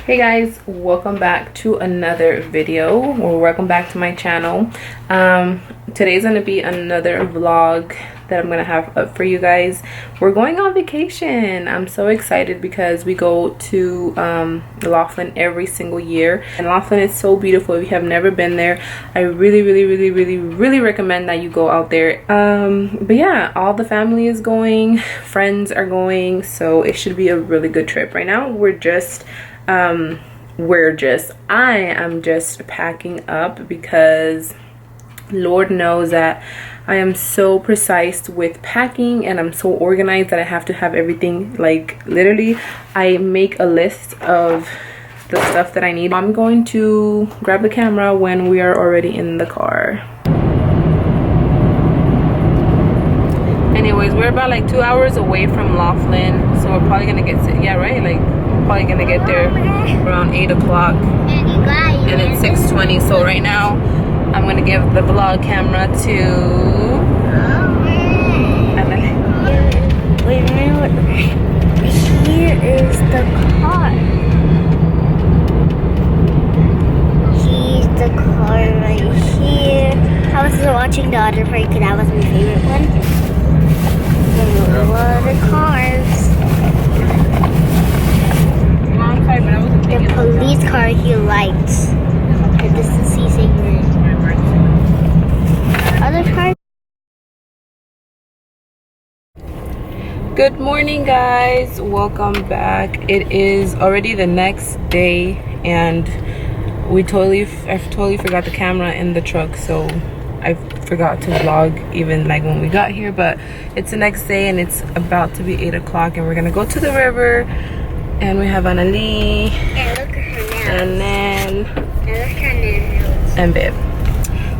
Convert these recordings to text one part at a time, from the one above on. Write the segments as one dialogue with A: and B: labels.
A: Hey guys, welcome back to another video, or welcome back to my channel. Today's gonna be another vlog that I'm gonna have up for you guys. We're going on vacation. I'm so excited because we go to Laughlin every single year, and Laughlin is so beautiful. If you have never been there, I really recommend that you go out there. But yeah, all the family is going, friends are going, so it should be a really good trip. Right now I am just packing up because Lord knows that I am so precise with packing and I'm so organized that I have to have everything, like literally I make a list of the stuff that I need. I'm going to grab the camera when we are already in the car. Anyways, we're about like 2 hours away from Laughlin, so we're probably gonna get probably gonna get there around 8 o'clock, and it's 6:20. So right now I'm gonna give the vlog camera to
B: Wait, here is the car. Here's the car right here. I was watching the other part because that was my favorite one. The cars. The police car he likes. And this is his favorite. Other car.
A: Good morning guys, welcome back. It is already the next day and I totally forgot the camera in the truck, so I forgot to vlog even like when we got here. But it's the next day and it's about to be 8 o'clock and we're gonna go to the river, and we have Annalie
B: And look at her nails.
A: and then
B: And look at her nails.
A: and Bib.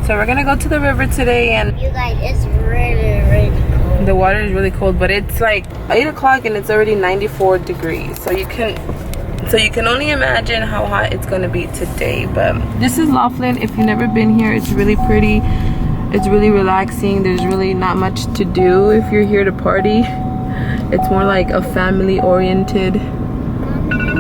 A: So we're gonna go to the river today, and
B: You guys, it's really cold.
A: the water is really cold, but it's like 8 o'clock and it's already 94 degrees, so you can only imagine how hot it's gonna be today. But this is Laughlin. If you've never been here, it's really pretty, it's really relaxing. There's really not much to do if you're here to party. It's more like a family oriented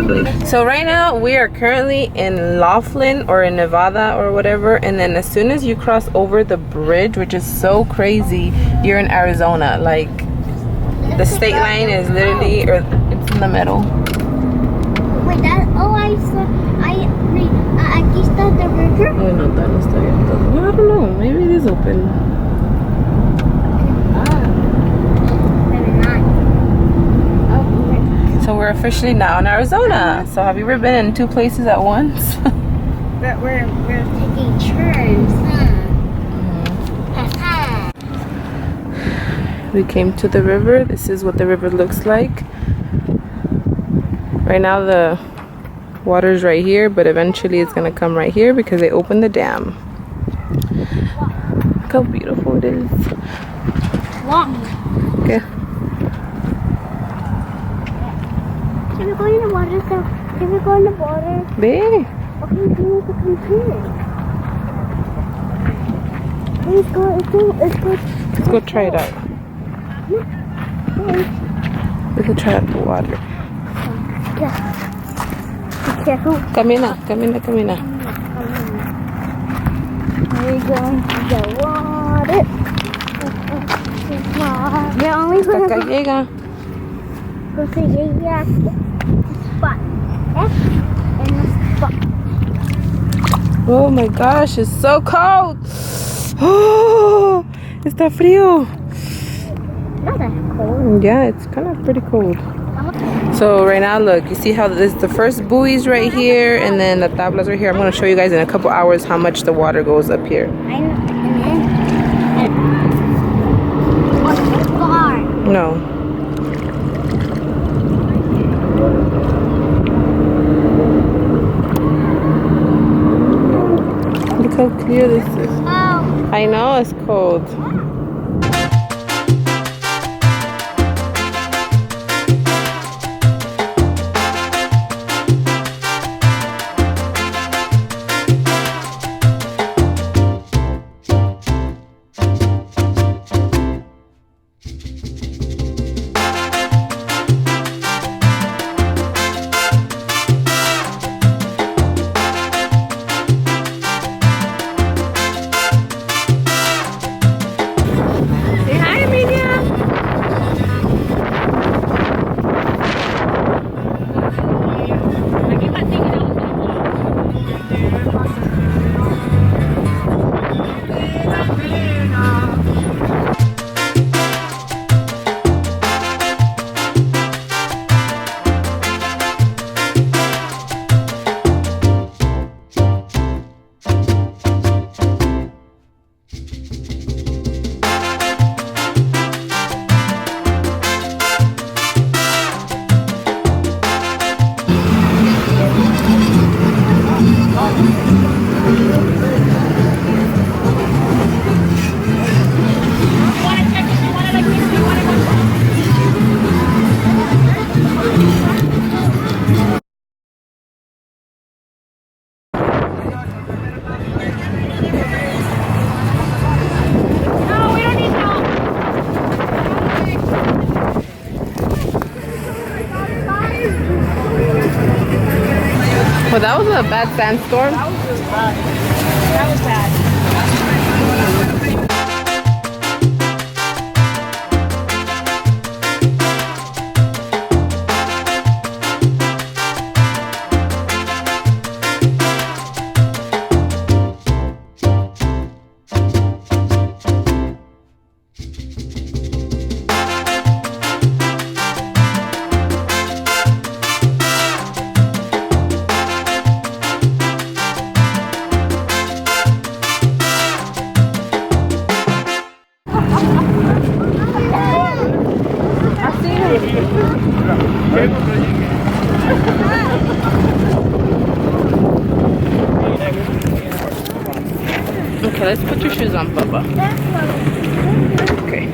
A: place. So right now we are currently in Laughlin, or in Nevada or whatever, and then as soon as you cross over the bridge, which is so crazy, you're in Arizona. Like the state line is literally, or it's in the middle.
B: Wait, that, oh, aquí está the river.
A: Oh, no, that no está abierto. Well, I don't know, maybe it is open.
B: Maybe not. Oh,
A: So we're officially now in Arizona. So have you ever been in two places at once?
B: but we're taking turns,
A: We came to the river. This is what the river looks like. Right now the water's right here, but eventually it's gonna come right here because they opened the dam. Look how beautiful it is.
B: Long.
A: Okay.
B: Can we go in the water? Can we go in the water?
A: Babe.
B: Okay, we need to come here. Let's go.
A: Let's go try it out. Let's go try out the water.
B: Yeah. Be careful.
A: Camina.
B: We're going to the water. We're only
A: Hasta
B: going
A: acá llega.
B: to llegar a spot. And the spot.
A: Oh my gosh, it's so cold. Oh, está frío.
B: Not that cold.
A: Yeah, it's kind of pretty cold. So right now, look, you see how this the first buoy's right here, and then the tablas right here. I'm going to show you guys in a couple hours how much the water goes up here.
B: What's the bar?
A: No. Look how clear this is.
B: Oh.
A: I know it's cold. Well, that was a bad sandstorm.
C: That was really bad. That was bad.
A: Okay, let's put your shoes on, Bubba. Okay.